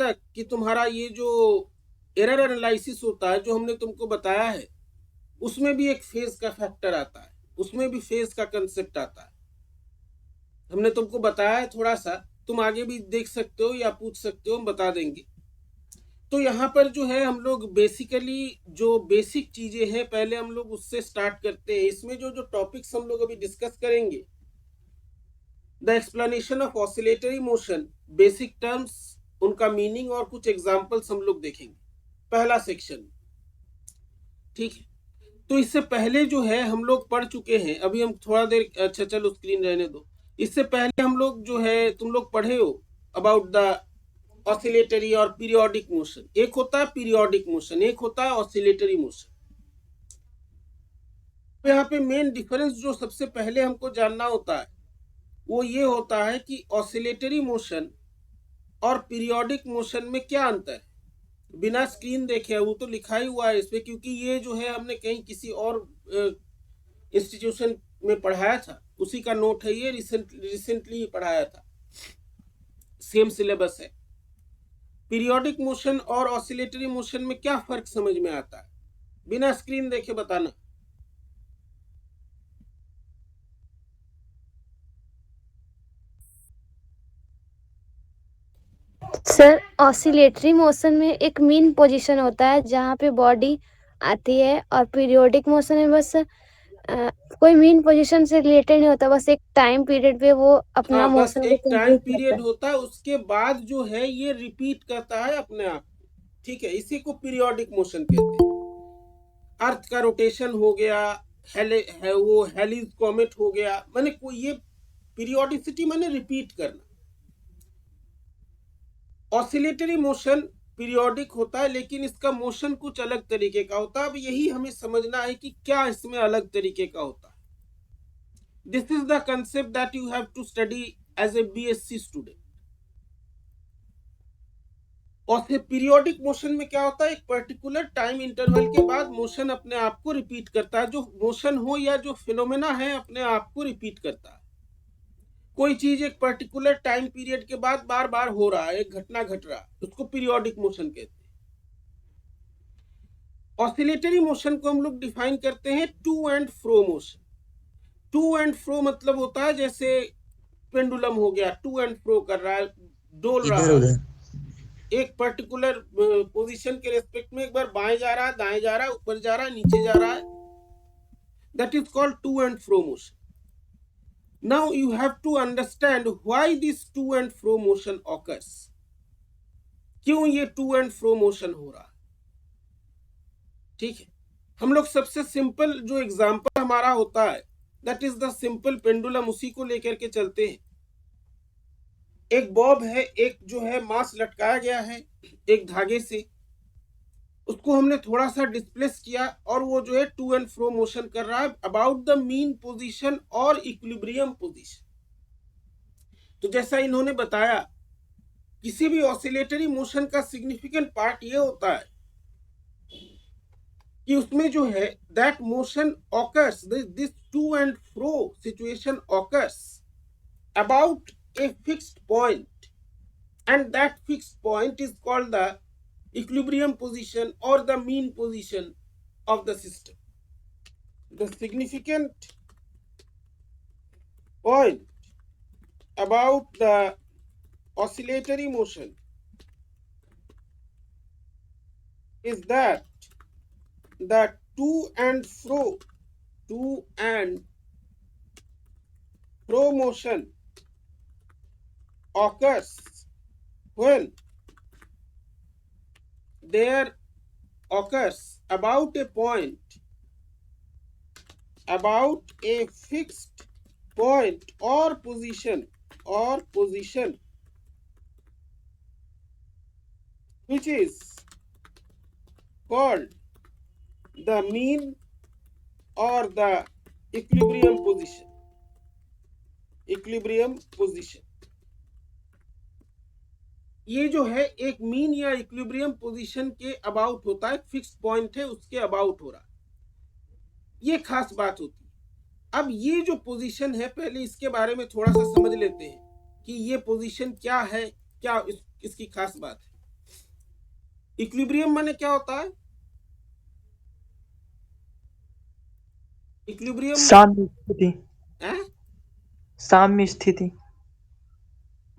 तक कि तुम्हारा ये जो एरर एनालिसिस होता है जो हमने तुमको बताया है, उसमें भी एक फेज का फैक्टर आता है, उसमें भी फेज का कंसेप्ट आता है। हमने तुमको बताया है थोड़ा सा, तुम आगे भी देख सकते हो या पूछ सकते हो, हम बता देंगे। तो यहाँ पर जो है हम लोग बेसिकली जो बेसिक चीजें हैं पहले हम लोग उससे स्टार्ट करते हैं। इसमें जो जो टॉपिक्स हम लोग अभी डिस्कस करेंगे, the explanation of oscillatory motion, basic terms, उनका मीनिंग और कुछ एग्जांपल्स हम लोग देखेंगे पहला सेक्शन। ठीक है, तो इससे पहले जो है हम लोग पढ़ चुके हैं, अभी हम थोड़ा देर, अच्छा चलो स्क्रीन रहने दो। इससे पहले हम लोग जो है तुम लोग पढ़े हो अबाउट द ऑसिलेटरी और पीरियोडिक मोशन। एक होता है पीरियोडिक मोशन, एक होता है ऑसिलेटरी मोशन। तो यहाँ पे मेन डिफरेंस जो सबसे पहले हमको जानना होता है वो ये होता है कि ऑसिलेटरी मोशन और पीरियोडिक मोशन में क्या अंतर है। बिना स्क्रीन देखे, वो तो लिखा ही हुआ है इस पे, क्योंकि ये जो है हमने कहीं किसी और इंस्टीट्यूशन में पढ़ाया था, उसी का नोट है ये, रिसेंटली पढ़ाया था, सेम सिलेबस है। पीरियोडिक मोशन और ऑसिलेटरी मोशन में क्या फर्क समझ में आता है, बिना स्क्रीन देखे बताना। सर, ऑसिलेटरी मोशन में एक मीन पोजीशन होता है जहाँ पे बॉडी आती है, और पीरियोडिक मोशन में बस कोई मीन पोजीशन से रिलेटेड नहीं होता, बस एक टाइम पीरियड पे वो अपना हाँ, बस मोशन को एक टाइम कंप्लीट करता पीरियड है। होता है, उसके बाद जो है ये रिपीट करता है अपने आप। ठीक है, इसी को पीरियोडिक मोशन कहते हैं। अर्थ का रोटेशन हो गया, वो हेलिज कॉमेट हो गया, माने कोई ये पीरियोडिसिटी माने रिपीट करना। ऑसिलेटरी मोशन पीरियोडिक होता है, लेकिन इसका मोशन कुछ अलग तरीके का होता है। अब यही हमें समझना है कि क्या इसमें अलग तरीके का होता है। This is the concept that you have to study as a BSc student. और फिर पीरियोडिक मोशन में क्या होता है, एक पर्टिकुलर टाइम इंटरवल के बाद मोशन अपने आप को रिपीट करता है। जो मोशन हो या जो फिनोमेना है अपने आप को रिपीट करता है। कोई चीज एक पर्टिकुलर टाइम पीरियड के बाद बार बार हो रहा है, एक घटना घट रहा है, उसको पीरियोडिक मोशन कहते हैं। ऑसिलेटरी मोशन को हम लोग डिफाइन करते हैं to and fro motion. To and fro मतलब होता है जैसे पेंडुलम हो गया, टू एंड फ्रो कर रहा है, डोल इधर रहा है उधर। एक पर्टिकुलर पोजीशन के रेस्पेक्ट में, एक बार बाएं जा रहा है, दाएं जा रहा है, ऊपर जा रहा है, नीचे जा रहा है, that is called to and fro motion. Now you have to understand why this to and fro motion occurs. क्यों ये टू एंड फ्रो मोशन हो रहा है। ठीक है, हम लोग सबसे सिंपल जो एग्जांपल हमारा होता है that is the simple pendulum, उसी को लेकर के चलते हैं। एक बॉब है, एक जो है मास लटकाया गया है एक धागे से, उसको हमने थोड़ा सा डिस्प्लेस किया और वो जो है टू एंड फ्रो मोशन कर रहा है अबाउट द मीन पोजीशन और इक्विलिब्रियम पोजीशन। तो जैसा इन्होंने बताया, किसी भी ऑसिलेटरी मोशन का सिग्निफिकेंट पार्ट ये होता है कि उसमें जो है that motion occurs, this to and fro situation occurs about a fixed point, and that fixed point is called the equilibrium position or the mean position of the system. The significant point about the oscillatory motion is that the to and fro motion occurs when there occurs about a point, about a fixed point or position which is called the mean or the equilibrium position. ये जो है एक mean या equilibrium position के about होता है, fixed point है उसके अबाउट हो रहा है, ये खास बात होती है। अब ये जो पोजीशन है, पहले इसके बारे में थोड़ा सा समझ लेते हैं कि ये पोजीशन क्या है, क्या इसकी खास बात है। इक्विलिब्रियम माने क्या होता है? इक्विलिब्रियम साम्य स्थिति, है साम्य स्थिति।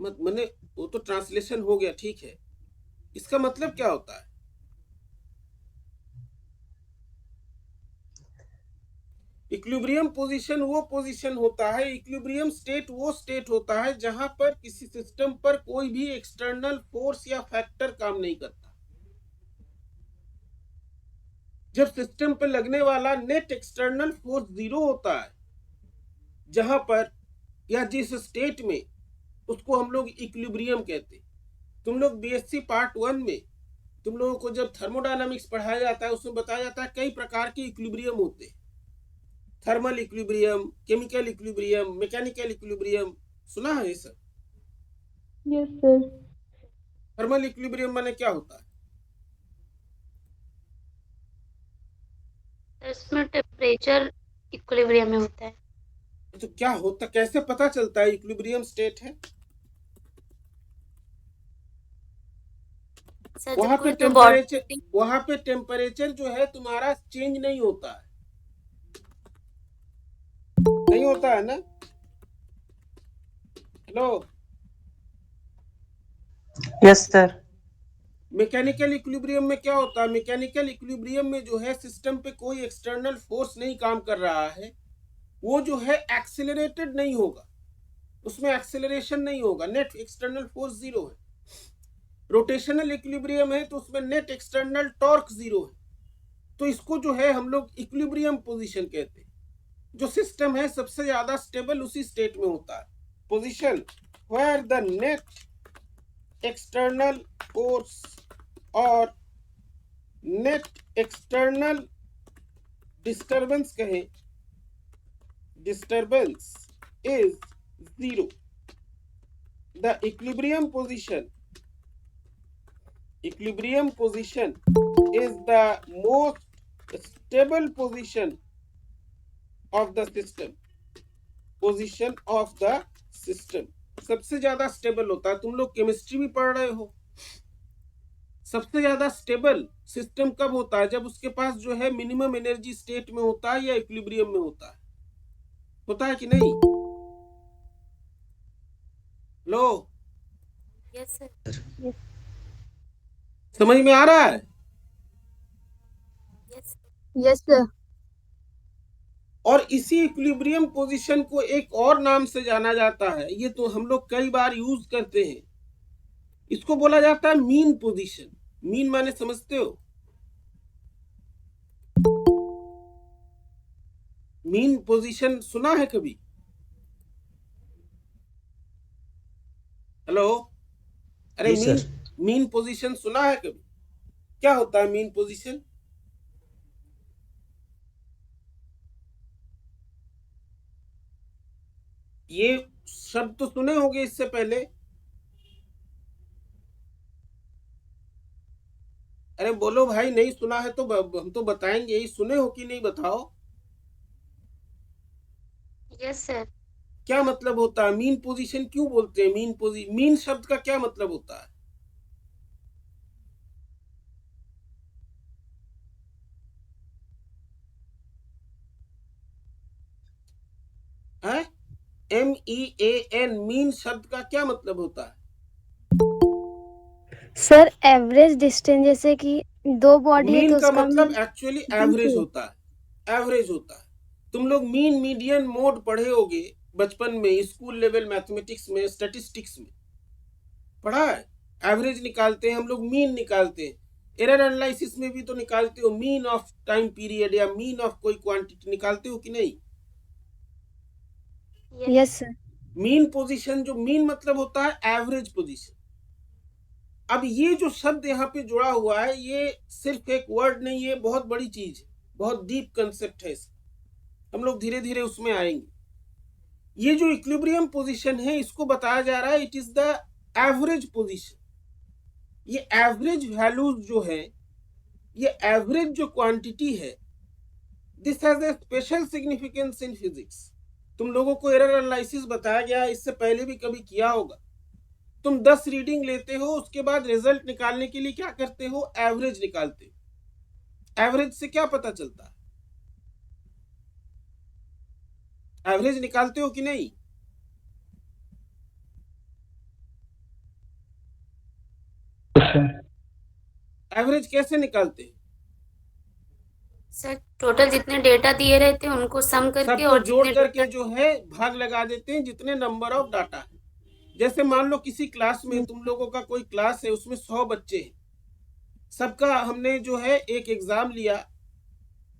मैंने वो तो ट्रांसलेशन हो गया, ठीक है, इसका मतलब क्या होता है? इक्विलिब्रियम पोजीशन वो पोजीशन होता है, इक्विलिब्रियम स्टेट वो स्टेट होता है जहां पर किसी सिस्टम पर कोई भी एक्सटर्नल फोर्स या फैक्टर काम नहीं करता। जब सिस्टम पर लगने वाला नेट एक्सटर्नल फोर्स 0 होता है, जहां पर या जिस स्टेट में, उसको हम लोग इक्विलिब्रियम कहते हैं। तुम लोग बीएससी पार्ट 1 में तुम लोगों को जब थर्मोडायनामिक्स पढ़ाया जाता है, उसमें बताया जाता है कई प्रकार के इक्विलिब्रियम होते हैं। Thermal equilibrium, chemical equilibrium, mechanical equilibrium, सुना है ये सब? Yes sir. थर्मल इक्विलिब्रियम माने क्या होता है? इसमें टेम्परेचर इक्विलिब्रियम में होता है। तो क्या होता, कैसे पता चलता है इक्विलिब्रियम स्टेट है? वहां पे टेम्परेचर जो है तुम्हारा चेंज नहीं होता है, नहीं होता है ना? Hello, yes sir. Mechanical equilibrium में क्या होता है? मैकेनिकल इक्विलिब्रियम में जो है सिस्टम पे कोई एक्सटर्नल फोर्स नहीं काम कर रहा है, वो जो है एक्सेलरेटेड नहीं होगा, उसमें एक्सेलरेशन नहीं होगा, नेट एक्सटर्नल फोर्स 0 है। रोटेशनल इक्विलिब्रियम है तो उसमें नेट एक्सटर्नल टॉर्क 0 है। तो इसको जो है हम लोग इक्विलिब्रियम पोजीशन कहते हैं। जो सिस्टम है सबसे ज्यादा स्टेबल उसी स्टेट में होता है, position where the net external force और नेट एक्सटर्नल डिस्टर्बेंस कहें, disturbance is 0। The equilibrium position is the most stable position of the system, position of the system सबसे ज्यादा स्टेबल होता है। तुम लोग केमिस्ट्री भी पढ़ रहे हो, सबसे ज्यादा स्टेबल सिस्टम कब होता है? जब उसके पास जो है मिनिमम एनर्जी स्टेट में होता है या इक्विलिब्रियम में होता है कि नहीं? लो, यस सर। समझ में आ रहा है? Yes sir. और इसी इक्विलिब्रियम पोजीशन को एक और नाम से जाना जाता है, ये तो हम लोग कई बार यूज करते हैं, इसको बोला जाता है मीन पोजीशन। मीन माने समझते हो? मीन पोजीशन सुना है कभी? हेलो, अरे मीन पोजीशन सुना है कभी? क्या होता है मीन पोजीशन? ये शब्द तो सुने होंगे इससे पहले। अरे बोलो भाई, नहीं सुना है तो हम तो बताएंगे ही, सुने हो कि नहीं बताओ? Yes sir. क्या मतलब होता है मीन पोजीशन? क्यों बोलते हैं मीन शब्द का क्या मतलब होता है? MEAN, मीन शब्द का क्या मतलब होता है? सर एवरेज डिस्टेंस, जैसे कि दो बॉडी है मीन तो का उसका मतलब मीन एक्चुअली एवरेज होता है, एवरेज होता है। तुम लोग मीन मीडियन मोड पढ़े होगे बचपन में, स्कूल लेवल मैथमेटिक्स में, स्टैटिस्टिक्स में पढ़ा है। एवरेज निकालते हैं हम लोग, मीन निकालते हैं। एरर एनालिसिस में भी तो निकालते हो, मीन ऑफ टाइम पीरियड या मीन ऑफ कोई क्वांटिटी निकालते हो कि नहीं? Yes sir. मीन पोजीशन, जो मीन मतलब होता है एवरेज पोजीशन। अब ये जो शब्द यहाँ पे जुड़ा हुआ है, ये सिर्फ एक वर्ड नहीं है, बहुत बड़ी चीज है, बहुत डीप कंसेप्ट है इसका। हम लोग धीरे धीरे उसमें आएंगे। ये जो इक्विलिब्रियम पोजीशन है, इसको बताया जा रहा है it is the average position. ये एवरेज वैल्यूज जो है, ये एवरेज जो क्वांटिटी है, this has a special significance in physics. तुम लोगों को एरर एनालिसिस बताया गया, इससे पहले भी कभी किया होगा। तुम 10 रीडिंग लेते हो, उसके बाद रिजल्ट निकालने के लिए क्या करते हो? एवरेज निकालते हो। एवरेज से क्या पता चलता है? एवरेज निकालते हो कि नहीं? एवरेज कैसे निकालते हैं? सर टोटल जितने डेटा दिए रहते हैं उनको सम करके सबको और जोड़ जितने करके डेटा जो है भाग लगा देते हैं जितने नंबर ऑफ डाटा है। जैसे मान लो किसी क्लास में, तुम लोगों का कोई क्लास है, उसमें 100 बच्चे हैं, सबका हमने जो है एक एग्जाम लिया,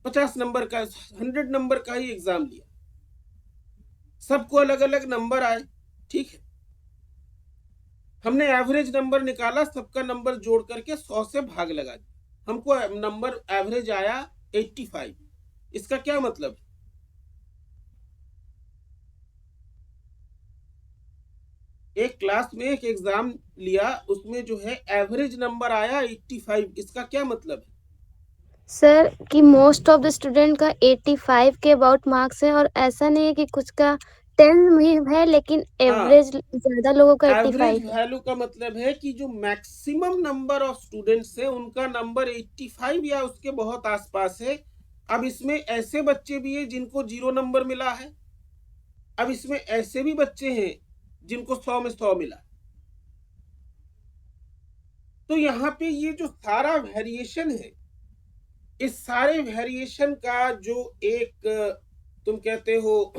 50 नंबर का, 100 नंबर का ही एग्जाम लिया, सबको अलग अलग नंबर आए, ठीक है। हमने एवरेज नंबर निकाला, सबका नंबर जोड़ करके 100 से भाग लगा दिया, हमको नंबर एवरेज आया 85। इसका क्या मतलब है? एक क्लास में एक एग्जाम लिया, उसमें जो है एवरेज नंबर आया 85, इसका क्या मतलब है? सर कि मोस्ट ऑफ द स्टूडेंट का 85 के अबाउट मार्क्स है, और ऐसा नहीं है कि कुछ का 10 भी है, लेकिन एवरेज ज्यादा लोगों का 85 एवरेज है। वैल्यू का मतलब है कि जो मैक्सिमम नंबर ऑफ स्टूडेंट्स है उनका नंबर 85 या उसके बहुत आसपास है। अब इसमें ऐसे बच्चे भी हैं जिनको 0 नंबर मिला है, अब इसमें ऐसे भी बच्चे हैं जिनको 100 में 100 मिला। तो यहाँ पे ये जो सारा वेरिएशन है, इस सारे वेरिएशन का जो एक तुम कहते हो,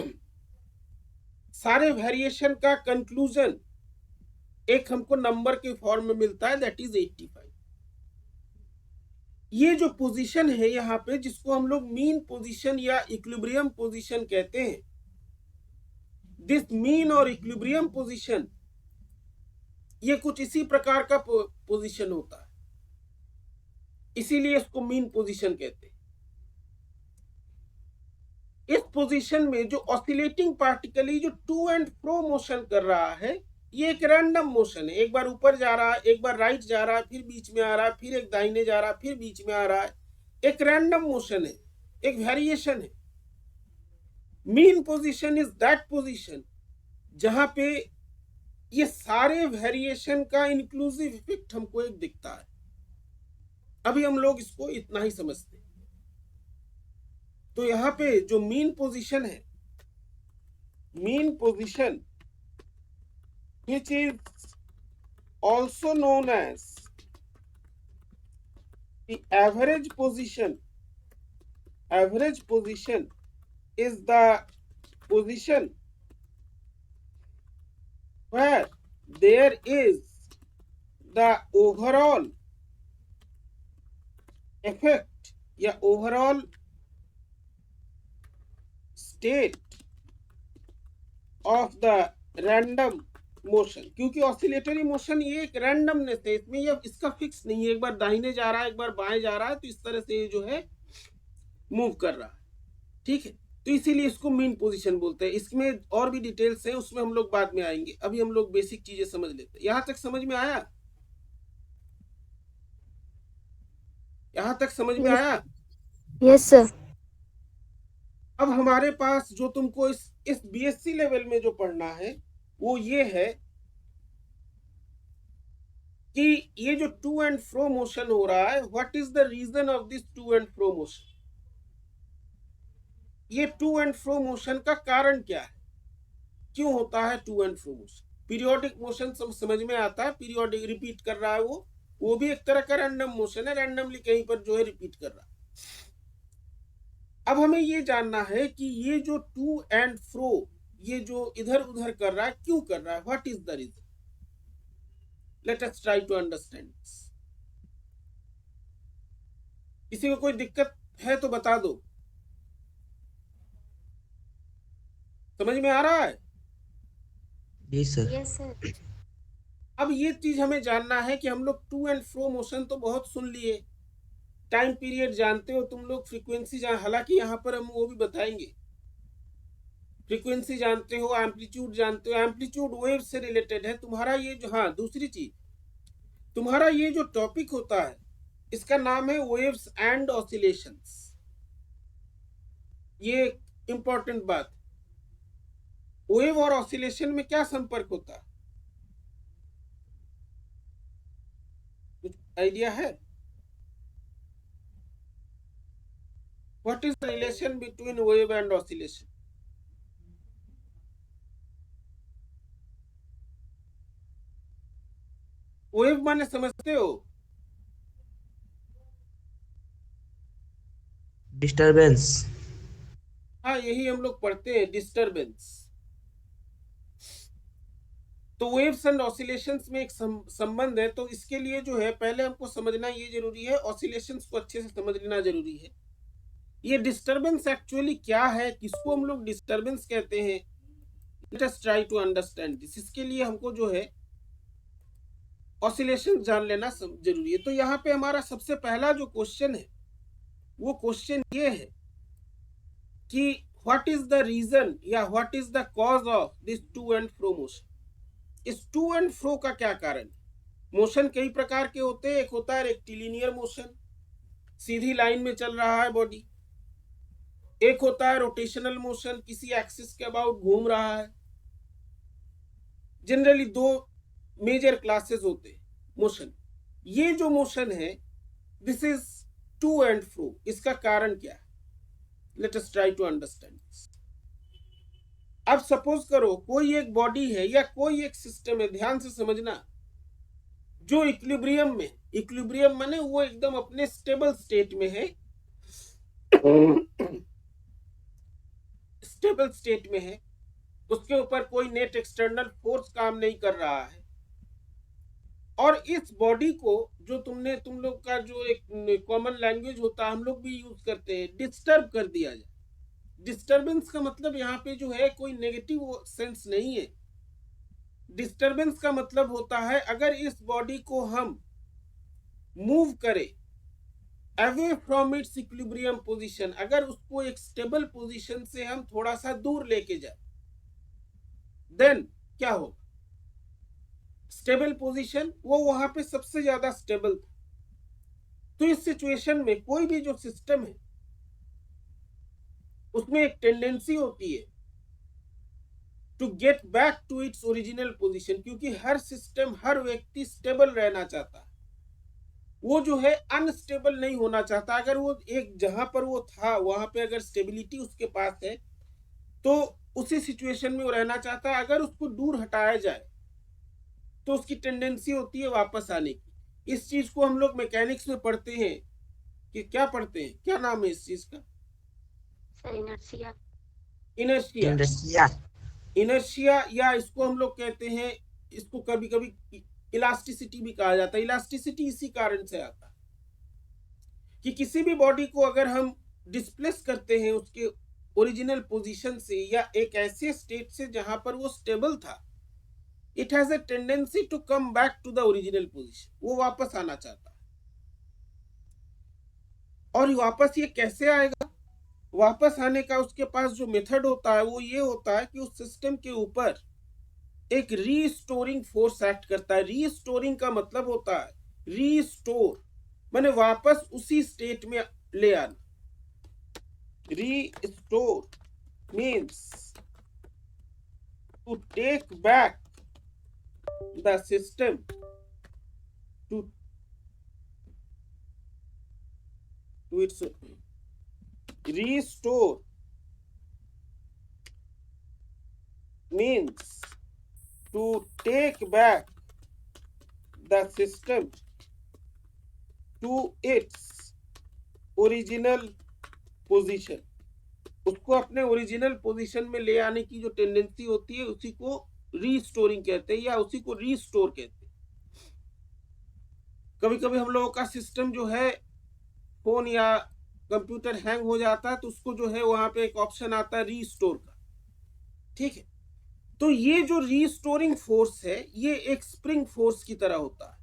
सारे वेरिएशन का कंक्लूजन एक हमको नंबर के फॉर्म में मिलता है, दैट इज 85। ये जो पोजीशन है यहाँ पे, जिसको हम लोग मीन पोजीशन या इक्विलिब्रियम पोजीशन कहते हैं, दिस मीन और इक्विलिब्रियम पोजीशन, ये कुछ इसी प्रकार का पोजीशन होता है, इसीलिए इसको मीन पोजीशन कहते हैं। इस पोजीशन में जो ऑसिलेटिंग पार्टिकल जो टू एंड फ्रो मोशन कर रहा है, ये एक रैंडम मोशन है, एक बार ऊपर जा रहा है, एक बार राइट जा रहा है, फिर बीच में आ रहा है, फिर एक दाहिने जा रहा है, फिर बीच में आ रहा है, एक रैंडम मोशन है, एक वेरिएशन है। Mean position is that position जहां पे ये सारे वेरिएशन का इंक्लूसिव इफेक्ट हमको एक दिखता है। अभी हम लोग इसको इतना ही समझते हैं। तो यहाँ पे जो मीन पोजीशन है, mean position which is also known as the average position. Average position is the position where there is the overall effect या overall state of the random motion. क्योंकि ऑसिलेटरी मोशन ये एक randomness है, इसमें ये इसका fix नहीं है, एक बार दाहिने जा रहा है, एक बार बाएं जा रहा है, तो इस तरह से ये जो है मूव कर रहा है, ठीक है। तो इसीलिए इसको मीन पोजीशन बोलते हैं। इसमें और भी डिटेल्स हैं, उसमें हम लोग बाद में आएंगे, अभी हम लोग बेसिक चीजें समझ लेते हैं। यहां तक समझ में आया? यहां तक समझ में आया? Yes sir. अब हमारे पास जो तुमको इस बीएससी लेवल में जो पढ़ना है वो ये है कि ये जो टू एंड फ्रो मोशन हो रहा है, what is the reason of this to and fro motion? ये टू एंड फ्रो मोशन का कारण क्या है, क्यों होता है to and fro motion? Periodic motion समझ में आता है, पीरियोडिक रिपीट कर रहा है, वो भी एक तरह का रैंडम मोशन है, रैंडमली कहीं पर जो है रिपीट कर रहा है। अब हमें ये जानना है कि ये जो टू एंड फ्रो, ये जो इधर उधर कर रहा है, क्यों कर रहा है, what is the reason? Let us try to understand this. किसी को कोई दिक्कत है तो बता दो, समझ में आ रहा है? Yes sir. Yes sir. अब ये चीज हमें जानना है कि हम लोग टू एंड फ्रो मोशन तो बहुत सुन लिए, टाइम पीरियड जानते हो तुम लोग, फ्रीक्वेंसी हालांकि यहाँ पर हम वो भी बताएंगे, फ्रीक्वेंसी जानते हो, एम्पलीट्यूड जानते हो, एम्पलीट्यूड वेव से रिलेटेड है तुम्हारा ये जो, हाँ दूसरी चीज, तुम्हारा ये जो टॉपिक होता है इसका नाम है वेव्स एंड ऑसिलेशंस। ये इंपॉर्टेंट बात, वेव और ऑसिलेशन में क्या संपर्क होता है? आइडिया है? What is the relation between wave and oscillation? Wave माने समझते हो? डिस्टरबेंस। हाँ, यही हम लोग पढ़ते हैं, डिस्टरबेंस। तो वेव्स एंड ऑसिलेशंस में एक संबंध है। तो इसके लिए जो है पहले हमको समझना ये जरूरी है, ऑसिलेशंस को अच्छे से समझ लेना जरूरी है। ये डिस्टरबेंस एक्चुअली क्या है, किसको हम लोग डिस्टरबेंस कहते हैं, let us try to understand this. इसके लिए हमको जो है ऑसिलेशन जान लेना जरूरी है। तो यहाँ पे हमारा सबसे पहला जो क्वेश्चन है वो क्वेश्चन ये है कि व्हाट इज द रीजन या what is the cause of this to and fro motion. इस टू एंड फ्रो का क्या कारण है? मोशन कई प्रकार के होते हैं। एक होता है रेक्टिलिनियर मोशन, सीधी लाइन में चल रहा है बॉडी। एक होता है रोटेशनल मोशन, किसी एक्सिस के अबाउट घूम रहा है। जनरली दो मेजर क्लासेस होते हैं मोशन। ये जो मोशन है this is to and fro. इसका कारण क्या है? Let us try to understand this. अब सपोज करो कोई एक बॉडी है या कोई एक सिस्टम है, ध्यान से समझना, जो इक्विलिब्रियम में, इक्विलिब्रियम माने वो एकदम अपने स्टेबल स्टेट में है, स्टेबल स्टेट में है, उसके ऊपर कोई नेट एक्सटर्नल फोर्स काम नहीं कर रहा है। और इस बॉडी को जो तुम लोग का जो एक कॉमन लैंग्वेज होता है, हम लोग भी यूज करते हैं, डिस्टर्ब कर दिया जाए। डिस्टरबेंस का मतलब यहाँ पे जो है कोई नेगेटिव सेंस नहीं है। डिस्टरबेंस का मतलब होता है अगर इस बॉडी को हम मूव करें away from its equilibrium position, अगर उसको एक स्टेबल पोजीशन से हम थोड़ा सा दूर लेके जाए, देन क्या होगा? स्टेबल पोजीशन, वो वहां पे सबसे ज्यादा स्टेबल था। तो इस सिचुएशन में कोई भी जो सिस्टम है उसमें एक टेंडेंसी होती है to get back to its original position, क्योंकि हर सिस्टम, हर व्यक्ति स्टेबल रहना चाहता है। वो जो है अनस्टेबल नहीं होना चाहता। अगर वो एक जहां पर वो था वहां पे अगर स्टेबिलिटी उसके पास है तो उसी सिचुएशन में वो रहना चाहता है। अगर उसको दूर हटाया जाए तो उसकी टेंडेंसी होती है वापस आने की। इस चीज को हम लोग मैकेनिक्स में पढ़ते हैं कि क्या पढ़ते हैं, क्या नाम है इस चीज का? इनर्शिया। इनर्शिया। इंडस्ट्रिया। इनर्शिया, या इसको हम लोग कहते हैं, इसको कभी कभी इलास्टिसिटी भी कहा जाता है। इलास्टिसिटी इसी कारण से आता है कि किसी भी बॉडी को अगर हम डिस्प्लेस करते हैं उसके ओरिजिनल पोजीशन से या एक ऐसे स्टेट से जहां पर वो स्टेबल था, it has a tendency to come back to the original position. वो वापस आना चाहता है। और वापस ये कैसे आएगा? वापस आने का उसके पास जो मेथड होता है वो ये होता है कि उस सिस्टम के ऊपर एक रीस्टोरिंग फोर्स एक्ट करता है। रीस्टोरिंग का मतलब होता है रीस्टोर, माने वापस उसी स्टेट में ले आना। Restore means to take back the system to its restore means to take back the system to its original position। उसको अपने ओरिजिनल पोजीशन में ले आने की जो टेंडेंसी होती है उसी को रीस्टोरिंग कहते हैं या उसी को रीस्टोर कहते हैं। कभी कभी हम लोगों का सिस्टम जो है, फोन या कंप्यूटर हैंग हो जाता है तो उसको जो है वहां पे एक ऑप्शन आता है रीस्टोर का, ठीक है। तो ये जो रीस्टोरिंग फोर्स है ये एक स्प्रिंग फोर्स की तरह होता है।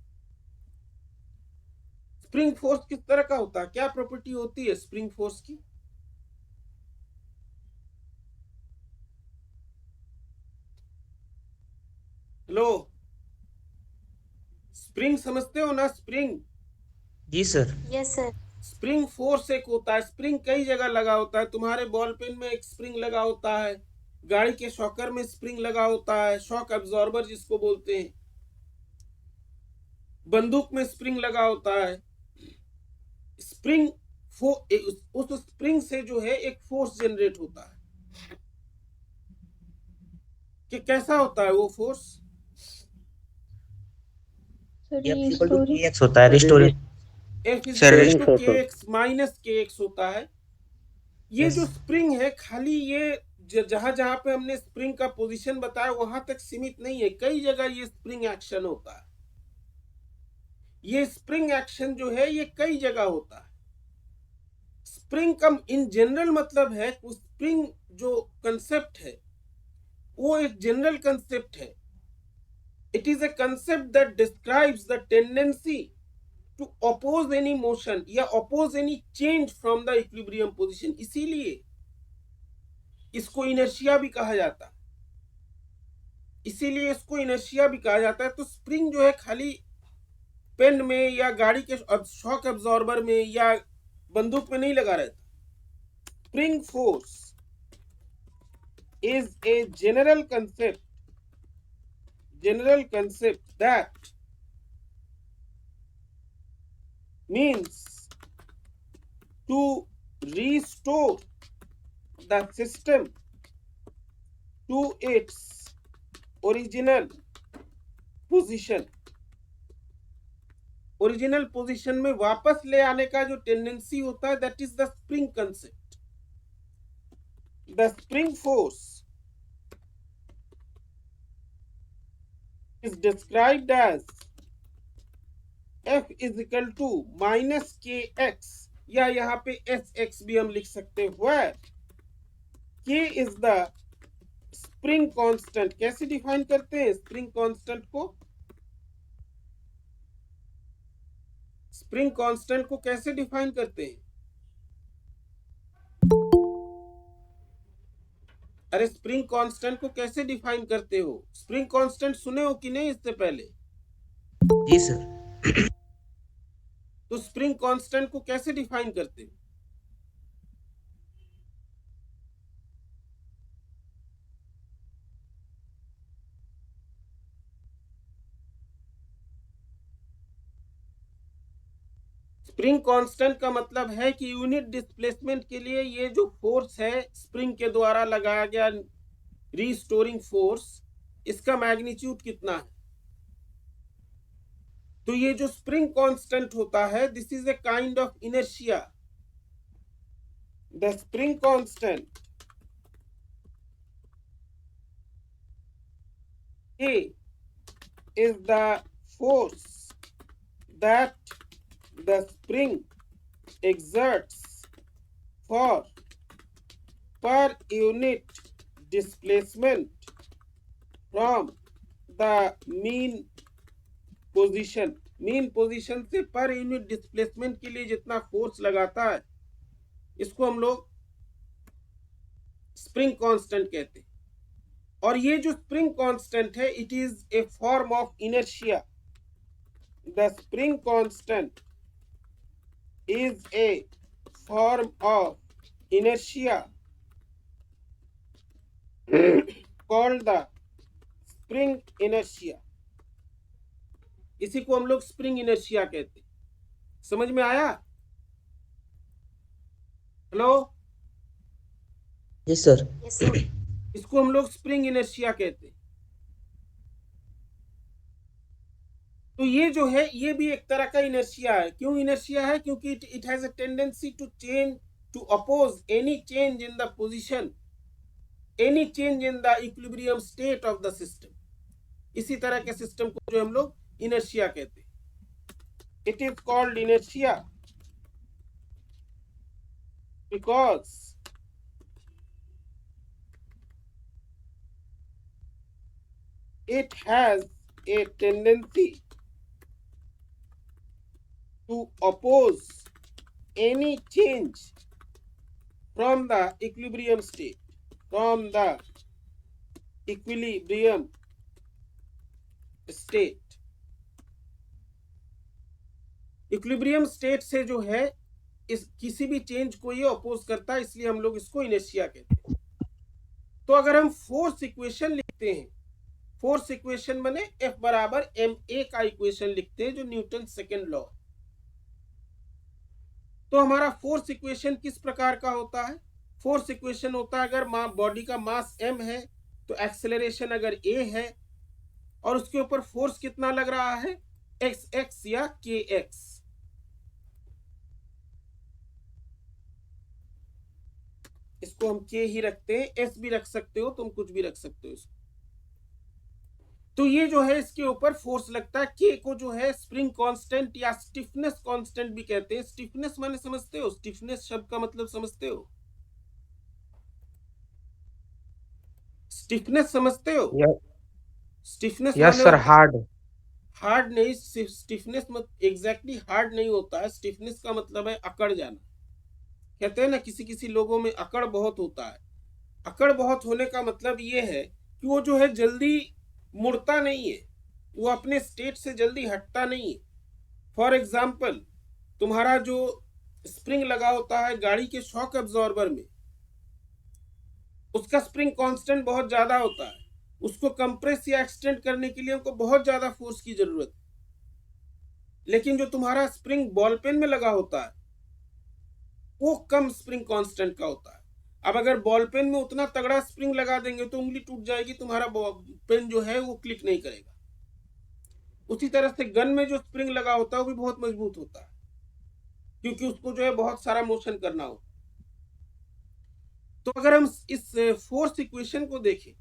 स्प्रिंग फोर्स किस तरह का होता है? क्या प्रॉपर्टी होती है स्प्रिंग फोर्स की? हेलो, स्प्रिंग समझते हो ना? स्प्रिंग। जी sir. Yes sir. Spring force एक होता है। स्प्रिंग कई जगह लगा होता है। तुम्हारे बॉल पेन में एक स्प्रिंग लगा होता है, गाड़ी के शॉकर में स्प्रिंग लगा होता है, शॉक एब्जॉर्बर जिसको बोलते हैं। बंदूक में स्प्रिंग लगा होता है, स्प्रिंग उस स्प्रिंग से जो है एक फोर्स जनरेट होता है। कि कैसा होता है वो force? F equal to kx होता है restoring. F is Sir, equal to kx minus kx होता है। ये Yes. जो स्प्रिंग है खाली ये जहां जहां पे हमने स्प्रिंग का पोजीशन बताया वहां तक सीमित नहीं है, कई जगह ये स्प्रिंग एक्शन होता है। ये स्प्रिंग एक्शन जो है ये कई जगह होता है। स्प्रिंग का इन जनरल मतलब है, स्प्रिंग जो कंसेप्ट है वो एक जनरल कंसेप्ट है। It is a concept that describes the tendency to oppose any motion या oppose any change from the equilibrium position. इसीलिए इसको इनर्शिया भी कहा जाता है, इसीलिए इसको इनर्शिया भी कहा जाता है। तो स्प्रिंग जो है खाली पेन में या गाड़ी के शॉक एब्जॉर्बर में या बंदूक में नहीं लगा रहता। Spring force is a general concept that means to restore the system to its original position में वापस ले आने का जो टेंडेंसी होता है, that is the spring concept. The spring force is described as F is equal to minus kx, या यहाँ पे sx भी हम लिख सकते हैं, where k is the spring constant. कैसे डिफाइन करते हैं स्प्रिंग कांस्टेंट को? स्प्रिंग कांस्टेंट को कैसे डिफाइन करते हैं? अरे स्प्रिंग कांस्टेंट को कैसे डिफाइन करते हो? स्प्रिंग कांस्टेंट सुने हो कि नहीं इससे पहले? जी सर। तो स्प्रिंग कांस्टेंट को कैसे डिफाइन करते हो? स्प्रिंग कांस्टेंट का मतलब है कि यूनिट डिस्प्लेसमेंट के लिए ये जो फोर्स है स्प्रिंग के द्वारा लगाया गया रीस्टोरिंग फोर्स, इसका मैग्नीट्यूड कितना है। तो ये जो स्प्रिंग कांस्टेंट होता है, this is a kind of inertia. The spring constant A is the force that the spring exerts for per unit displacement from the mean position. Mean position से per unit displacement के लिए जितना force लगाता है, इसको हम लोग spring constant कहते हैं। और ये जो स्प्रिंग कांस्टेंट है, it is A form of inertia. The spring constant is a form of inertia called the spring inertia. इसी को हम लोग स्प्रिंग इनर्शिया कहते हैं। समझ में आया? Hello? Yes sir. Yes sir. इसको हम लोग स्प्रिंग इनर्शिया कहते हैं। तो ये जो है ये भी एक तरह का इनर्शिया है। क्यों इनर्शिया है? क्योंकि it has a tendency to change, to oppose any change in the position, any change in the equilibrium state of the system. इसी तरह के सिस्टम को जो हम लोग इनर्शिया कहते हैं। It is called inertia because it has a tendency to oppose any change from the equilibrium state, from the equilibrium state. Equilibrium state से जो है इस किसी भी चेंज को ये अपोज करता है, इसलिए हम लोग इसको इनर्शिया कहते हैं। तो अगर हम फोर्स इक्वेशन लिखते हैं फोर्स इक्वेशन बने F बराबर ma का इक्वेशन लिखते हैं जो न्यूटन सेकेंड लॉ। तो हमारा फोर्स इक्वेशन किस प्रकार का होता है? फोर्स इक्वेशन होता है अगर बॉडी का मास m है तो एक्सेलरेशन अगर a है और उसके ऊपर फोर्स कितना लग रहा है, xx या kx। इसको हम k ही रखते हैं, s भी रख सकते हो, तुम कुछ भी रख सकते हो इसको। तो ये जो है इसके ऊपर फोर्स लगता है। k को जो है स्प्रिंग कांस्टेंट या स्टिफनेस कांस्टेंट भी कहते हैं। स्टिफनेस माने समझते हो? स्टिफनेस शब्द का मतलब समझते हो? स्टिफनेस समझते हो? स्टिफनेस यस सर, हार्ड नहीं, स्टिफनेस एग्जैक्टली हार्ड नहीं होता है। स्टिफनेस का मतलब है अकड़ जाना। कहते हैं ना किसी किसी लोगों में अकड़ बहुत होता है। अकड़ बहुत होने का मतलब ये है कि वो जो है जल्दी मुड़ता नहीं है, वो अपने स्टेट से जल्दी हटता नहीं है। फॉर एग्जाम्पल, तुम्हारा जो स्प्रिंग लगा होता है गाड़ी के शॉक एब्जॉर्बर में, उसका स्प्रिंग कांस्टेंट बहुत ज्यादा होता है। उसको कंप्रेस या एक्सटेंड करने के लिए हमको बहुत ज्यादा फोर्स की जरूरत है। लेकिन जो तुम्हारा स्प्रिंग बॉल पेन में लगा होता है वो कम स्प्रिंग कांस्टेंट का होता है। अब अगर बॉल पेन में उतना तगड़ा स्प्रिंग लगा देंगे तो उंगली टूट जाएगी, तुम्हारा पेन जो है वो क्लिक नहीं करेगा। उसी तरह से गन में जो स्प्रिंग लगा होता है वो भी बहुत मजबूत होता है, क्योंकि उसको जो है बहुत सारा मोशन करना होता है। तो अगर हम इस फोर्स इक्वेशन को देखें,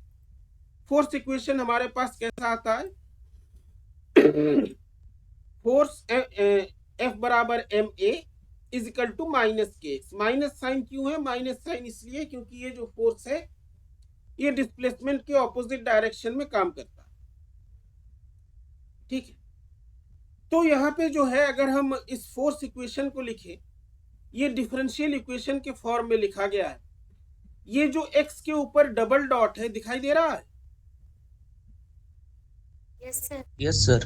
फोर्स इक्वेशन हमारे पास कैसा आता है? फोर्स F बराबर ma is equal to minus k. Minus sign क्यों है? माइनस साइन इसलिए क्योंकि ये जो फोर्स है ये डिस्प्लेसमेंट के ऑपोजिट डायरेक्शन में काम करता है। ठीक है, तो यहाँ पे जो है अगर हम इस फोर्स इक्वेशन को लिखें, ये डिफरेंशियल इक्वेशन के फॉर्म में लिखा गया है। ये जो x के ऊपर डबल डॉट है दिखाई दे रहा है? Yes sir. Yes sir.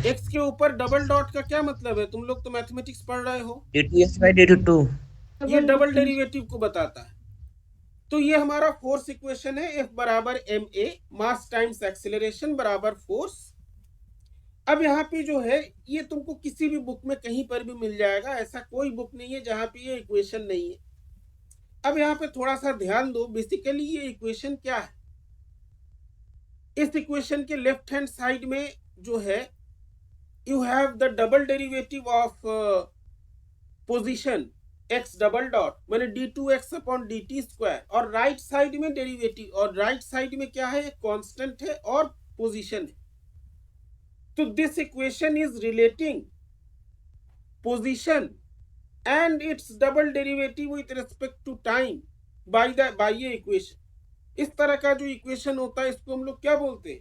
x के ऊपर डबल डॉट का क्या मतलब है? तुम लोग तो मैथमेटिक्स पढ़ रहे हो। d2x by d2। ये डबल डेरिवेटिव को बताता है। तो ये हमारा फोर्स इक्वेशन है, F बराबर ma, मास टाइम्स एक्सेलरेशन बराबर फोर्स। अब यहाँ पे जो है ये तुमको किसी भी बुक में कहीं पर भी मिल जाएगा, ऐसा कोई बुक नहीं है जहां पे ये इक्वेशन नहीं है। अब यहाँ पे थोड़ा सा ध्यान दो, बेसिकली ये इक्वेशन क्या है? इस इक्वेशन के लेफ्ट हैंड साइड में जो है you have the double derivative of position x double dot माने d2x अपॉन dt स्क्वायर, और राइट साइड में डेरिवेटिव, और राइट साइड में क्या है? कांस्टेंट है और पोजीशन है। तो this equation is relating position and its double derivative with respect to time by ये इक्वेशन। इस तरह का जो इक्वेशन होता है इसको हम लोग क्या बोलते हैं?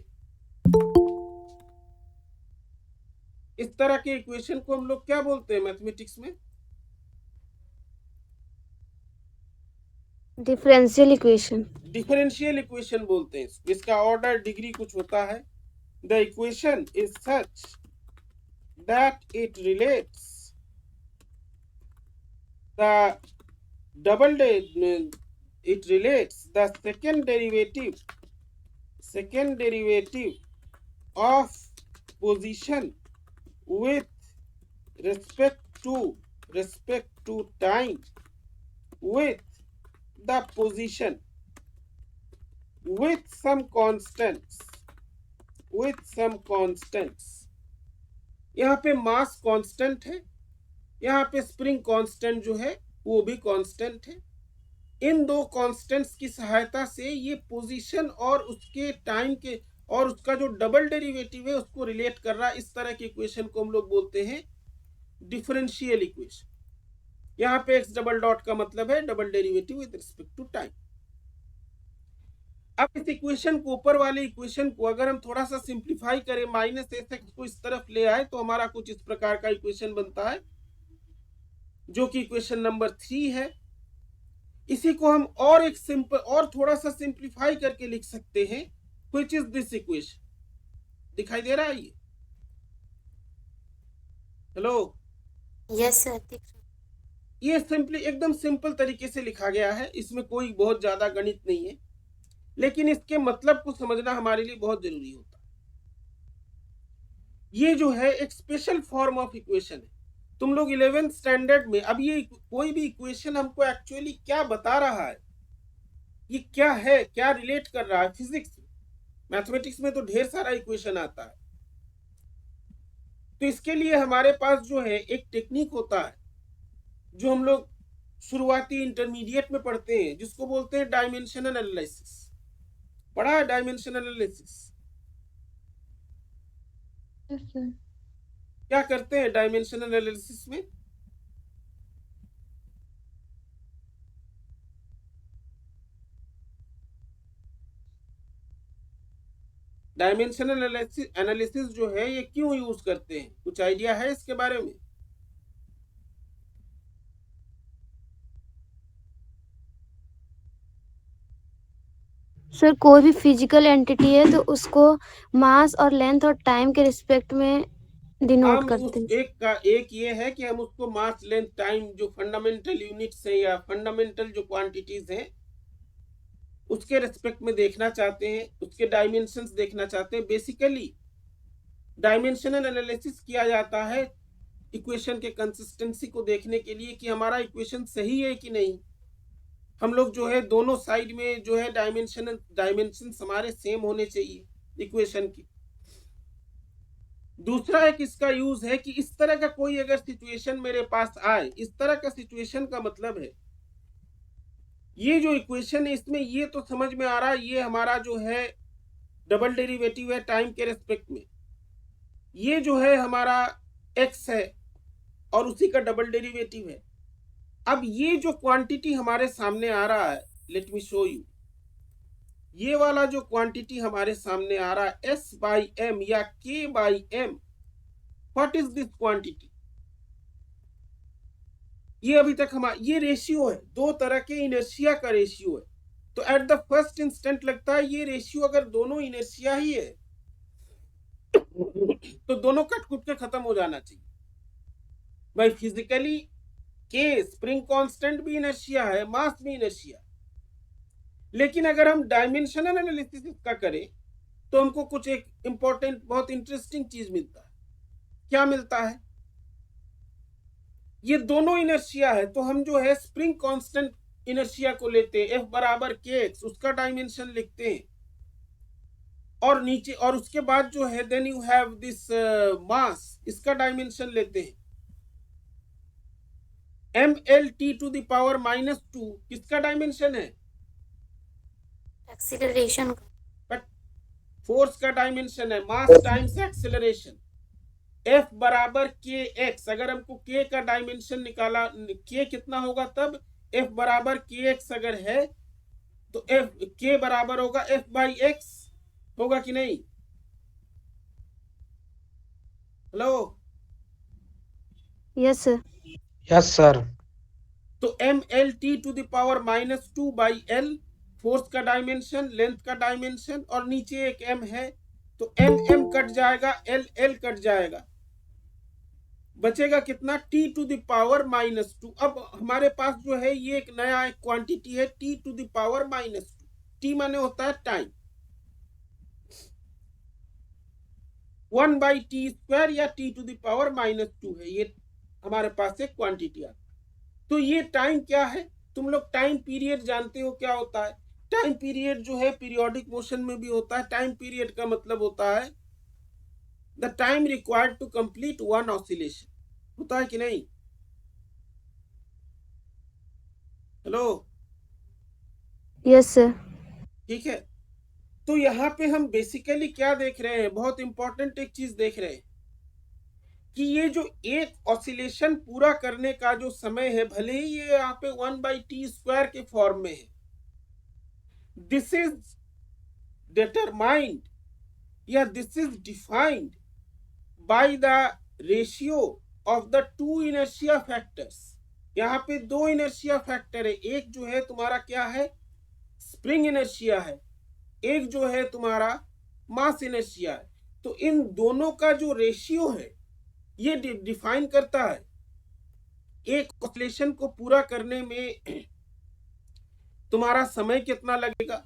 इस तरह के इक्वेशन को हम लोग क्या बोलते हैं मैथमेटिक्स में? Differential equation. डिफरेंशियल इक्वेशन बोलते हैं। इसका ऑर्डर डिग्री कुछ होता है। The equation is such that it relates it relates the second derivative of position with respect to time with the position with some constants। यहाँ पे mass constant है, यहाँ पे स्प्रिंग कांस्टेंट जो है वो भी कांस्टेंट है। इन दो कांस्टेंट्स की सहायता से ये पोजीशन और उसके टाइम के और उसका जो डबल डेरिवेटिव है उसको रिलेट कर रहा है। इस तरह की इक्वेशन को हम लोग बोलते हैं डिफरेंशियल इक्वेशन। यहाँ पे x डबल डॉट का मतलब है double derivative with respect to time. अब इस इक्वेशन को, ऊपर वाले इक्वेशन को अगर हम थोड़ा सा सिंप्लीफाई करें, माइनस एस को इस तरफ ले आए तो हमारा कुछ इस प्रकार का इक्वेशन बनता है जो कि इक्वेशन नंबर 3 है। इसी को हम और एक सिंपल और थोड़ा सा सिंप्लीफाई करके लिख सकते हैं, व्हिच इज दिस इक्वेशन। दिखाई दे रहा है ये? Hello, yes sir. ये सिंपली एकदम सिंपल तरीके से लिखा गया है, इसमें कोई बहुत ज्यादा गणित नहीं है। लेकिन इसके मतलब को समझना हमारे लिए बहुत जरूरी होता है। ये जो है एक स्पेशल फॉर्म ऑफ इक्वेशन है। तुम लोग 11th स्टैंडर्ड में, अब ये कोई भी इक्वेशन हमको एक्चुअली क्या बता रहा है, ये क्या है, क्या रिलेट कर रहा है, फिजिक्स मैथमेटिक्स में तो ढेर सारा इक्वेशन आता है। तो इसके लिए हमारे पास जो है एक टेक्निक होता है जो हम लोग शुरुआती इंटरमीडिएट में पढ़ते हैं, जिसको बोलते हैं डायमेंशनल एनालिसिस। पढ़ा है डायमेंशनल एनालिसिस? Yes sir. क्या करते हैं डायमेंशनल एनालिसिस में? डायमेंशनल एनालिसिस जो है ये क्यों यूज करते हैं, कुछ आइडिया है इसके बारे में? सर कोई भी फिजिकल एंटिटी है तो उसको मास और लेंथ और टाइम के रिस्पेक्ट में डिनोट हम करते उस हैं। एक ये है कि हम उसको मास लेंथ टाइम जो फंडामेंटल यूनिट्स है या फंडामेंटल जो क्वांटिटीज हैं उसके रेस्पेक्ट में देखना चाहते हैं, उसके डायमेंशंस देखना चाहते हैं। बेसिकली डायमेंशनल एनालिसिस किया जाता है इक्वेशन के कंसिस्टेंसी को देखने के लिए कि हमारा इक्वेशन सही है कि नहीं। हम लोग जो है दोनों साइड में जो है डायमेंशन हमारे सेम होने चाहिए इक्वेशन की। दूसरा एक इसका यूज है कि इस तरह का कोई अगर सिचुएशन मेरे पास आए, इस तरह का सिचुएशन का मतलब है ये जो इक्वेशन है इसमें ये तो समझ में आ रहा है ये हमारा जो है डबल डेरिवेटिव है टाइम के रेस्पेक्ट में, ये जो है हमारा x है और उसी का डबल डेरिवेटिव है। अब ये जो क्वांटिटी हमारे सामने आ रहा है, लेट मी शो यू, ये वाला जो क्वांटिटी हमारे सामने आ रहा है s बाई एम या k by m, what is this quantity? ये अभी तक ये रेशियो है, दो तरह के इनर्शिया का रेशियो है। तो एट द फर्स्ट इंस्टेंट लगता है ये रेशियो अगर दोनों इनर्शिया ही है तो दोनों कट कुट के खत्म हो जाना चाहिए भाई। फिजिकली के स्प्रिंग कांस्टेंट भी इनर्शिया है, मास भी इनर्शिया। लेकिन अगर हम डायमेंशनल एनालिसिस का करें तो हमको कुछ एक इंपॉर्टेंट बहुत इंटरेस्टिंग चीज मिलता है। क्या मिलता है? ये दोनों इनर्शिया है तो हम जो है स्प्रिंग कांस्टेंट इनर्शिया को लेते हैं, F बराबर kx, उसका डायमेंशन लिखते हैं और नीचे, और उसके बाद जो है then you have this mass, इसका डायमेंशन लेते हैं mlt टू द पावर -2, किसका डायमेंशन है? एक्सीलरेशन। बट फोर्स का डायमेंशन है मास टाइम्स एक्सेलरेशन। F बराबर kx, अगर हमको k का डायमेंशन निकाला, k कितना होगा तब F बराबर kx अगर है तो k बराबर होगा F बाई x, होगा कि नहीं? Hello, yes sir. Yes sir. तो mlt to the power -2 by l, force का डायमेंशन, लेंथ का डायमेंशन, और नीचे एक m है तो m कट जाएगा, l कट जाएगा, बचेगा कितना? t to the power -2। अब हमारे पास जो है ये एक नया एक क्वांटिटी है t to the power -2। t माने होता है टाइम, 1 बाई टी स्क्वायर या t टू द पावर -2 है, ये हमारे पास एक क्वांटिटी आता है। तो ये टाइम क्या है? तुम लोग टाइम पीरियड जानते हो क्या होता है? टाइम पीरियड जो है पीरियोडिक मोशन में भी होता है। टाइम पीरियड का मतलब होता है the time required to complete one oscillation, होता है कि नहीं? Hello, yes sir. ठीक है। तो यहाँ पे हम बेसिकली क्या देख रहे हैं, बहुत इंपॉर्टेंट एक चीज देख रहे हैं कि ये जो एक ऑसिलेशन पूरा करने का जो समय है, भले ही ये यहाँ पे 1 बाई टी स्क्वायर के फॉर्म में है, दिस इज डिटरमाइंड या this is defined by the ratio of the two inertia factors. यहाँ पे दो इनर्शिया फैक्टर है, एक जो है तुम्हारा क्या है, स्प्रिंग इनर्शिया है, एक जो है तुम्हारा मास इनर्शिया है। तो इन दोनों का जो रेशियो है ये डिफाइन करता है एक ऑसिलेशन को पूरा करने में तुम्हारा समय कितना लगेगा,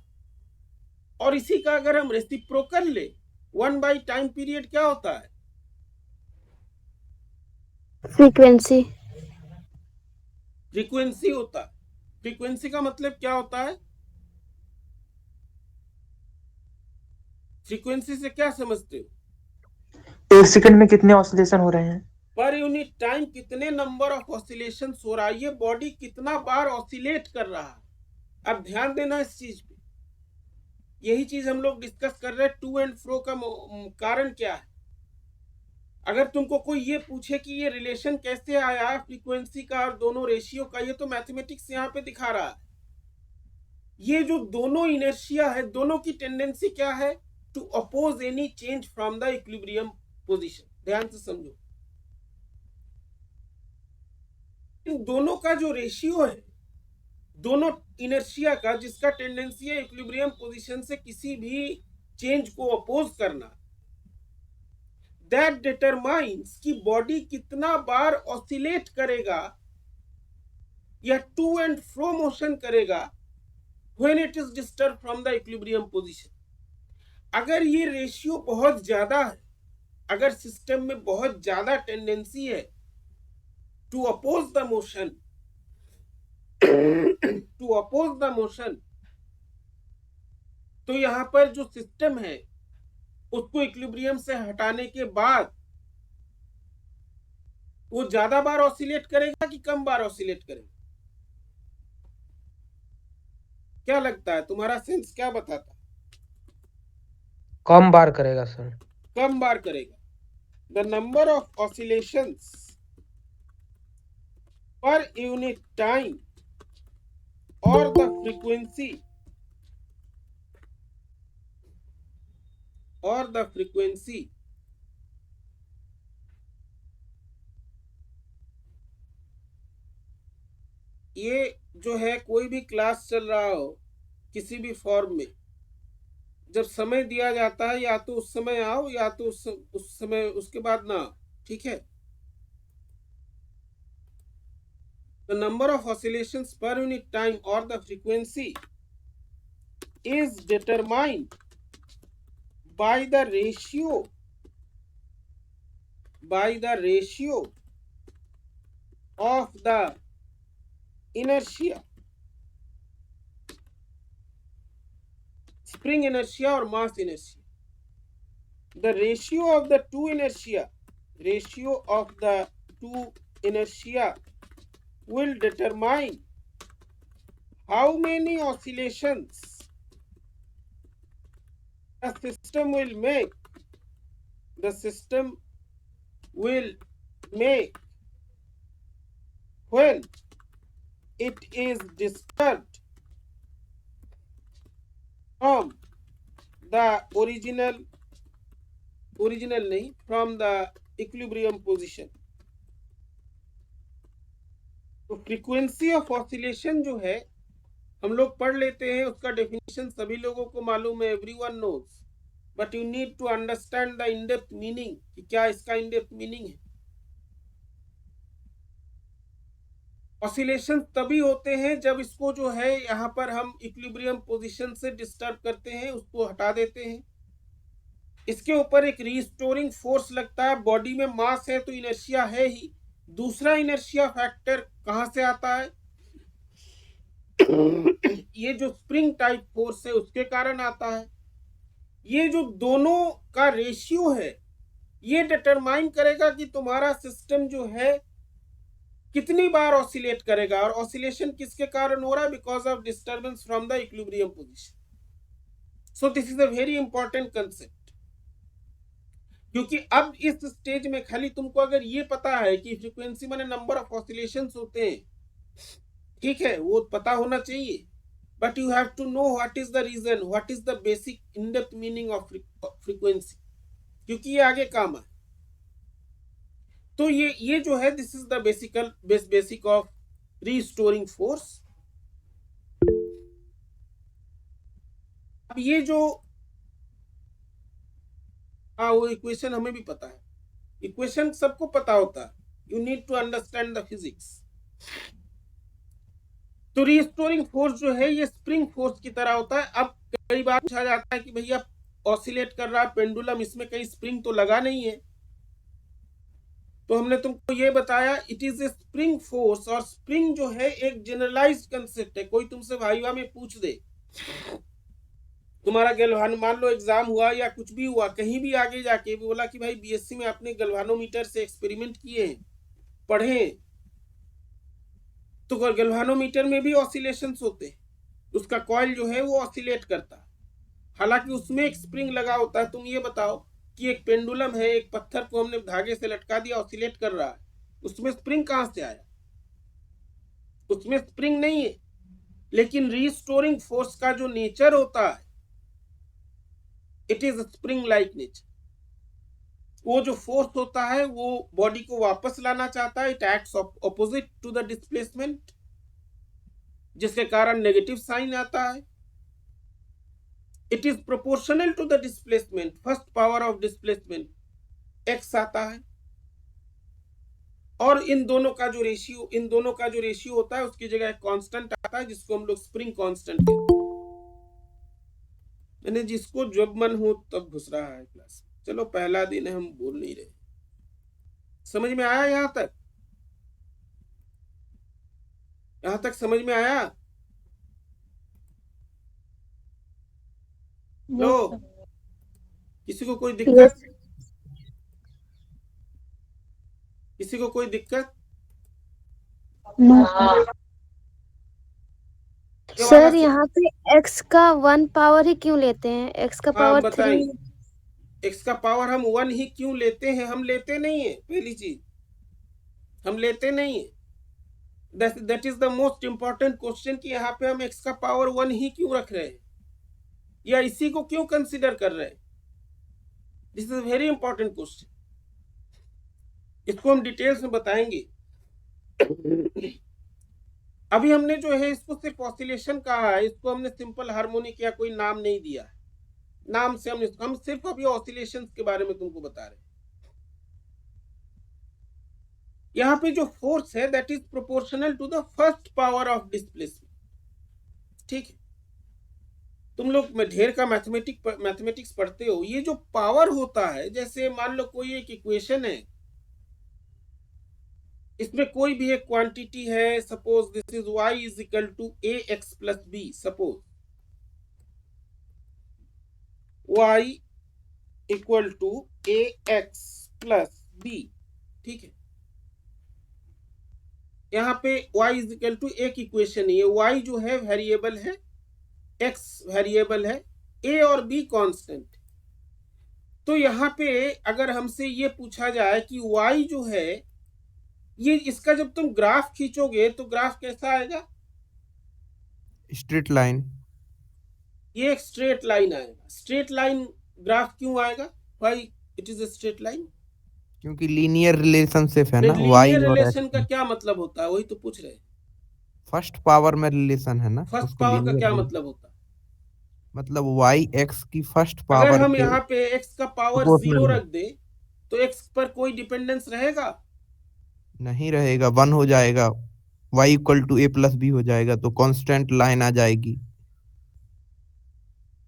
और इसी का अगर हम रेसिप्रोकल ले 1 बाई टाइम पीरियड क्या होता है? फ्रीक्वेंसी। फ्रीक्वेंसी होता है। फ्रीक्वेंसी का मतलब क्या होता है? फ्रीक्वेंसी से क्या समझते हो? 1 सेकंड में कितने ऑसिलेशन हो रहे हैं? पर यूनिट टाइम कितने नंबर ऑफ ऑसिलेशन हो रहा है, ये बॉडी कितना बार ऑसिलेट कर रहा है। अब ध्यान देना इस चीज पे, यही चीज हम लोग डिस्कस कर रहे हैं। टू एंड फ्रो का कारण क्या है? अगर तुमको कोई ये पूछे कि ये रिलेशन कैसे आया फ्रीक्वेंसी का और दोनों रेशियो का, ये तो मैथमेटिक्स यहाँ पे दिखा रहा है। ये जो दोनों इनर्शिया है, दोनों की टेंडेंसी क्या है? To oppose any change from the equilibrium position. ध्यान से समझो, इन दोनों का जो रेशियो है, दोनों इनर्शिया का, जिसका टेंडेंसी है इक्विलिब्रियम पोजीशन से किसी भी चेंज को अपोज करना, दैट डिटरमाइंस कि बॉडी कितना बार ऑसिलेट करेगा या टू एंड फ्रो मोशन करेगा when it is disturb from the equilibrium position. अगर ये रेशियो बहुत ज्यादा है, अगर सिस्टम में बहुत ज्यादा टेंडेंसी है to oppose the motion, to oppose the motion, तो यहां पर जो सिस्टम है उसको इक्विलिब्रियम से हटाने के बाद वो ज्यादा बार ऑसिलेट करेगा कि कम बार ऑसिलेट करेगा? क्या लगता है, तुम्हारा सेंस क्या बताता है? कम बार करेगा सर। कम बार करेगा। The number of oscillations per unit time और द फ्रीक्वेंसी ये जो है, कोई भी क्लास चल रहा हो किसी भी फॉर्म में, जब समय दिया जाता है या तो उस समय आओ या तो उस समय उसके बाद ना आओ, ठीक है। The number of oscillations per unit time or the frequency is determined by the ratio of the inertia, spring inertia or mass inertia. The ratio of the two inertia will determine how many oscillations the system will make when it is disturbed from the from the equilibrium position. तो frequency of oscillation जो है हम लोग पढ़ लेते हैं, उसका definition सभी लोगों को मालूम है, everyone knows, but you need to understand the in depth meaning कि क्या इसका इन डेप्थ मीनिंग है। ऑसिलेशन तभी होते हैं जब इसको जो है यहाँ पर हम इक्विलिब्रियम पोजीशन से डिस्टर्ब करते हैं, उसको हटा देते हैं, इसके ऊपर एक रीस्टोरिंग फोर्स लगता है। बॉडी में मास है तो इनर्शिया है ही। दूसरा इनर्शिया फैक्टर कहां से आता है? ये जो स्प्रिंग टाइप फोर्स है उसके कारण आता है। ये जो दोनों का रेशियो है ये डिटरमाइन करेगा कि तुम्हारा सिस्टम जो है कितनी बार ऑसिलेट करेगा, और ऑसिलेशन किसके कारण हो रहा है? Because of disturbance from the equilibrium position. So this is a very important concept, क्योंकि अब इस स्टेज में खाली तुमको अगर ये पता है कि फ्रीक्वेंसी माने नंबर ऑफ ऑसिलेशंस होते हैं, ठीक है, वो पता होना चाहिए, but you have to know what is the reason, what is the basic in depth meaning of frequency, क्योंकि ये आगे काम है। तो ये जो है, this is the basic of restoring force. अब ये जो वो इक्वेशन हमें भी पता है, इक्वेशन सबको पता होता है, you need to understand the physics. तो रिस्टोरिंग फोर्स जो है ये स्प्रिंग फोर्स की तरह होता है। अब कई बार पूछा जाता है कि भैया ऑसिलेट कर रहा पेंडुलम, इसमें कहीं स्प्रिंग तो लगा नहीं है। तो हमने तुमको ये बताया it is A spring force. और स्प्रिंग जो है एक जनरलाइज्ड कंसेप्ट है। कोई तुमसे वाइवा में पूछ दे, तुम्हारा गलवान मान लो एग्जाम हुआ या कुछ भी हुआ, कहीं भी आगे जाके भी बोला कि भाई बीएससी में आपने गलवानोमीटर से एक्सपेरिमेंट किए हैं, पढ़े, तो गलवानोमीटर में भी ऑसिलेशंस होते हैं, उसका कॉइल जो है वो ऑसिलेट करता है, हालांकि उसमें एक स्प्रिंग लगा होता है। तुम ये बताओ कि एक पेंडुलम है, एक पत्थर को हमने धागे से लटका दिया, ऑसिलेट कर रहा है, उसमें स्प्रिंग कहां से आया? उसमें स्प्रिंग नहीं है। लेकिन रीस्टोरिंग फोर्स का जो नेचर होता है it is spring like nature. वो जो फोर्स होता है वो बॉडी को वापस लाना चाहता है। It acts opposite to the displacement, जिसके कारण नेगेटिव साइन आता है। It is proportional to the displacement, first power of displacement x आता है। और इन दोनों का जो रेशियो होता है उसकी जगह एक कांस्टेंट आता है जिसको हम लोग स्प्रिंग कांस्टेंट कहते हैं। मैंने जिसको जब मन हो तब घुस रहा है क्लास। चलो पहला दिन है, हम बोल नहीं रहे। समझ में आया? यहां तक समझ में आया? लो, किसी को कोई दिक्कत? किसी को कोई दिक्कत? सर यहाँ पे x का 1 पावर ही क्यों लेते हैं? x का हाँ, पावर 3। बताएंगे। x का पावर हम 1 ही क्यों लेते हैं? हम लेते नहीं है, पहली चीज हम लेते नहीं है। That is the most important question कि यहाँ पे हम x का पावर 1 ही क्यों रख रहे हैं या इसी को क्यों कंसिडर कर रहे हैं। This is very important question. इसको हम डिटेल्स में बताएंगे। अभी हमने जो है इसको सिर्फ ऑसिलेशन कहा है, इसको हमने सिंपल हार्मोनिक या कोई नाम नहीं दिया है। नाम से हम सिर्फ अभी ऑसिलेशन के बारे में तुमको बता रहे हैं। यहाँ पे जो फोर्स है that is proportional to the first power of displacement. ठीक है, तुम लोग में ढेर का मैथमेटिक्स पढ़ते हो। ये जो पावर होता है, जैसे मान लो कोई एक इक्वेशन है, इसमें कोई भी एक क्वांटिटी है, suppose this is y is equal to ax plus b. Suppose y equal to ax plus b. ठीक है, यहाँ पे y इज इक्वल टू एक इक्वेशन है, y जो है वेरिएबल है, x वेरिएबल है, a और b कांस्टेंट। तो यहाँ पे अगर हमसे ये पूछा जाए कि y जो है ये, इसका जब तुम ग्राफ खींचोगे तो ग्राफ कैसा आएगा? Straight line. ये एक स्ट्रेट लाइन आएगा। स्ट्रेट लाइन ग्राफ क्यों आएगा? Why it is a straight line? क्योंकि लीनियर रिलेशनशिप है ना, y लीनियर और रिलेशन x का क्या मतलब होता है? वही तो पूछ रहे हैं। फर्स्ट पावर में रिलेशन है ना, फर्स्ट उसको पावर का linear क्या relation- मतलब होता है? मतलब y x की फर्स्ट अगर पावर हम के यहाँ पे x का पावर proportional 0 में। रख दे तो x पर कोई डिपेंडेंस रहेगा? नहीं रहेगा, 1 हो जाएगा, y equal to a plus b हो जाएगा, तो कांस्टेंट लाइन आ जाएगी।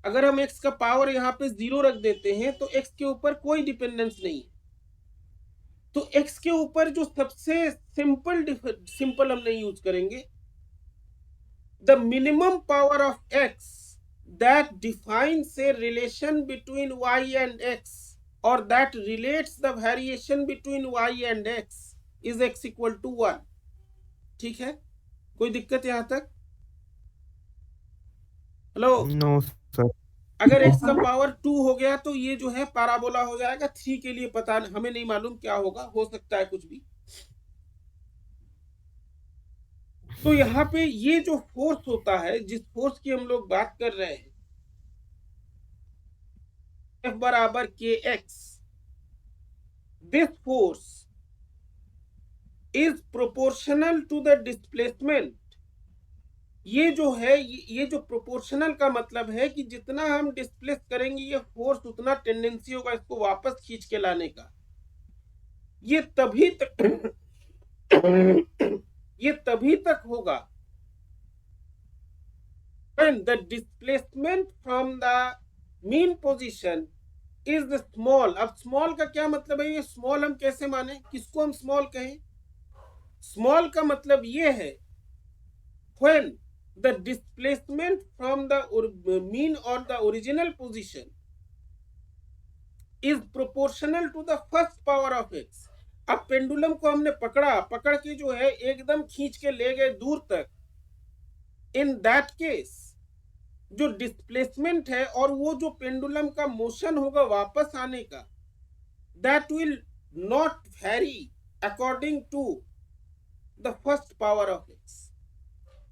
अगर हम x का पावर यहाँ पे 0 रख देते हैं तो x के ऊपर कोई डिपेंडेंस नहीं है। तो x के ऊपर जो सबसे सिंपल हम नहीं यूज करेंगे, the minimum power of x that defines a relation between y and x or that relates the variation between y and x is x equal to 1। ठीक है, कोई दिक्कत यहां तक? Hello, no sir. अगर x का power 2 हो गया तो ये जो है पैराबोला हो जाएगा। 3 के लिए पता नहीं, हमें नहीं मालूम क्या होगा, हो सकता है कुछ भी। तो यहाँ पे ये जो फोर्स होता है, जिस फोर्स की हम लोग बात कर रहे हैं, F बराबर kx, this force is proportional to the displacement. ये जो है, ये जो प्रोपोर्शनल का मतलब है कि जितना हम डिस्प्लेस करेंगे ये फोर्स उतना टेंडेंसी होगा इसको वापस खींच के लाने का। ये तभी तक होगा when the displacement from the mean position is the small. अब small का क्या मतलब है? ये small हम कैसे माने? किसको हम small कहें? small का मतलब ये है when the displacement from the mean or the original position is proportional to the first power of x. अब पेंडुलम को हमने पकड़ के जो है एकदम खींच के ले गए दूर तक. इन दैट केस जो डिस्प्लेसमेंट है और वो जो पेंडुलम का मोशन होगा वापस आने का, that will not vary according to the first power of x.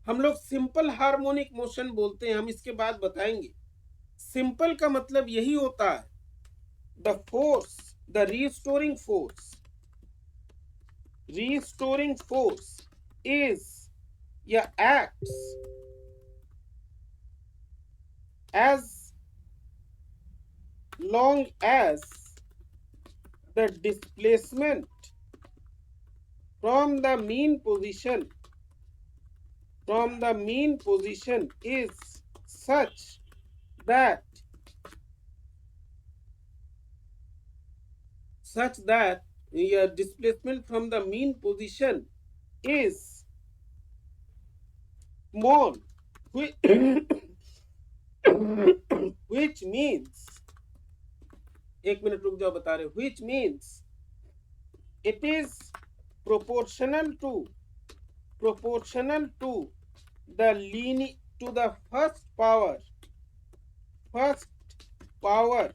हम लोग सिंपल हार्मोनिक मोशन बोलते हैं, हम इसके बाद बताएंगे. सिंपल का मतलब यही होता है the force, the restoring force is या acts as long as the displacement from the mean position is such that displacement from the mean position is small, which means, एक मिनट रुक जाओ, बता रहे, which means it is proportional to the first power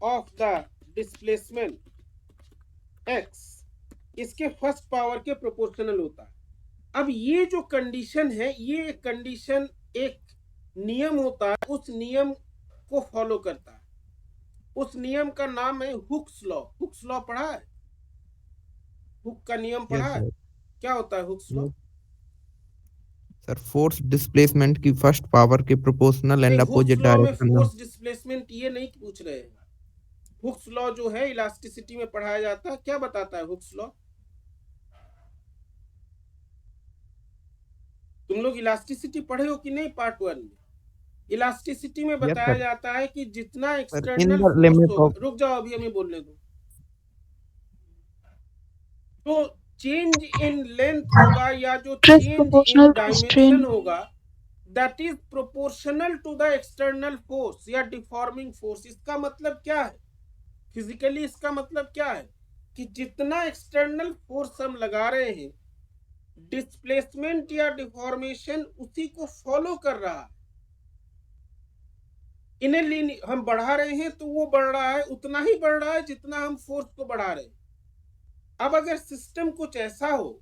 of the displacement x. इसके first power के proportional होता है. अब ये जो कंडीशन है, ये कंडीशन एक नियम होता है, उस नियम को फॉलो करता है. उस नियम का नाम है हुक्स लॉ. हुक्स लॉ पढ़ा है? हुक का नियम पढ़ा है? क्या होता है Hooke's law? Sir force displacement की फर्स्ट पावर के प्रोपोर्शनल एंड अपोजिट डायरेक्शन में. फोर्स डिस्प्लेसमेंट ये नहीं पूछ रहे हैं. हुक्स लॉ जो है इलास्टिसिटी में पढ़ाया जाता है. क्या बताता है हुक्स लॉ? तुम लोग इलास्टिसिटी पढ़े हो कि नहीं? पार्ट 1 में इलास्टिसिटी में बताया जाता है कि जितना एक्सटर्नल फोर्स, रुक जाओ अभी हमें बोलने दो. तो चेंज इन लेंथ होगा या जो चेंज इन डायमेंशन होगा, that is proportional to the external force या डिफॉर्मिंग फोर्स. इसका मतलब क्या है? फिजिकली इसका मतलब क्या है कि जितना एक्सटर्नल फोर्स हम लगा रहे हैं, डिस्प्लेसमेंट या डिफॉर्मेशन उसी को फॉलो कर रहा है. इन्हें हम बढ़ा रहे हैं तो वो बढ़ रहा है, उतना ही बढ़ रहा है जितना हम फोर्स को बढ़ा रहे हैं. अब अगर सिस्टम कुछ ऐसा हो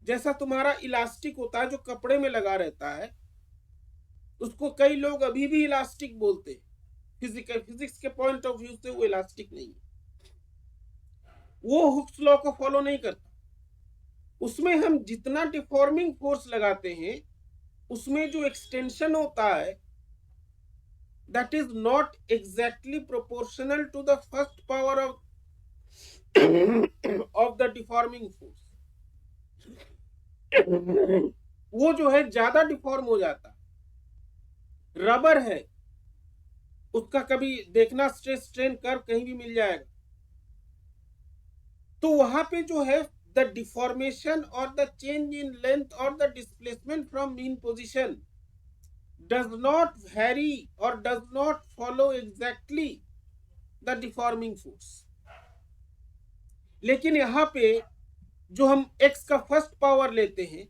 जैसा तुम्हारा इलास्टिक होता है जो कपड़े में लगा रहता है, उसको कई लोग अभी भी इलास्टिक बोलते हैं. फिजिक्स के पॉइंट ऑफ व्यू से वो इलास्टिक नहीं है, वो हुक्स लॉ को फॉलो नहीं करता. उसमें हम जितना डिफॉर्मिंग फोर्स लगाते हैं, उसमें जो एक्सटेंशन होता है, that is not exactly proportional to the first power of the deforming force. वो जो है ज्यादा डिफॉर्म हो जाता. रबर है, उसका कभी देखना स्ट्रेस स्ट्रेन कर्व कहीं भी मिल जाएगा, तो वहां पे जो है the deformation or the change in length or the displacement from mean position does not vary or does not follow exactly the deforming force. लेकिन यहाँ पे जो हम x का फर्स्ट पावर लेते हैं,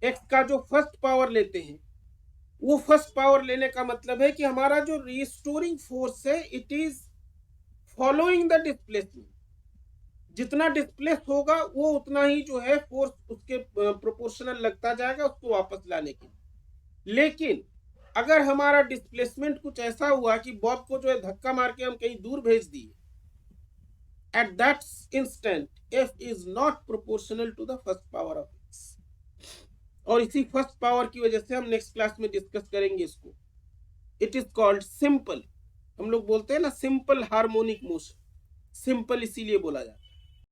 x का जो फर्स्ट पावर लेते हैं, वो फर्स्ट पावर लेने का मतलब है कि हमारा जो रिस्टोरिंग फोर्स है, it is following the displacement. जितना डिस्प्लेस होगा वो उतना ही जो है फोर्स उसके प्रोपोर्शनल लगता जाएगा उसको वापस लाने के लिए. लेकिन अगर हमारा डिस्प्लेसमेंट कुछ ऐसा हुआ कि बॉब को जो है धक्का मार के हम कहीं दूर भेज दिए, at that instant F is not proportional to the first power of x. और इसी फर्स्ट पावर की वजह से हम नेक्स्ट क्लास में डिस्कस करेंगे इसको. It is called simple. हम लोग बोलते हैं ना सिंपल हार्मोनिक मोशन. सिंपल इसीलिए बोला जाता है.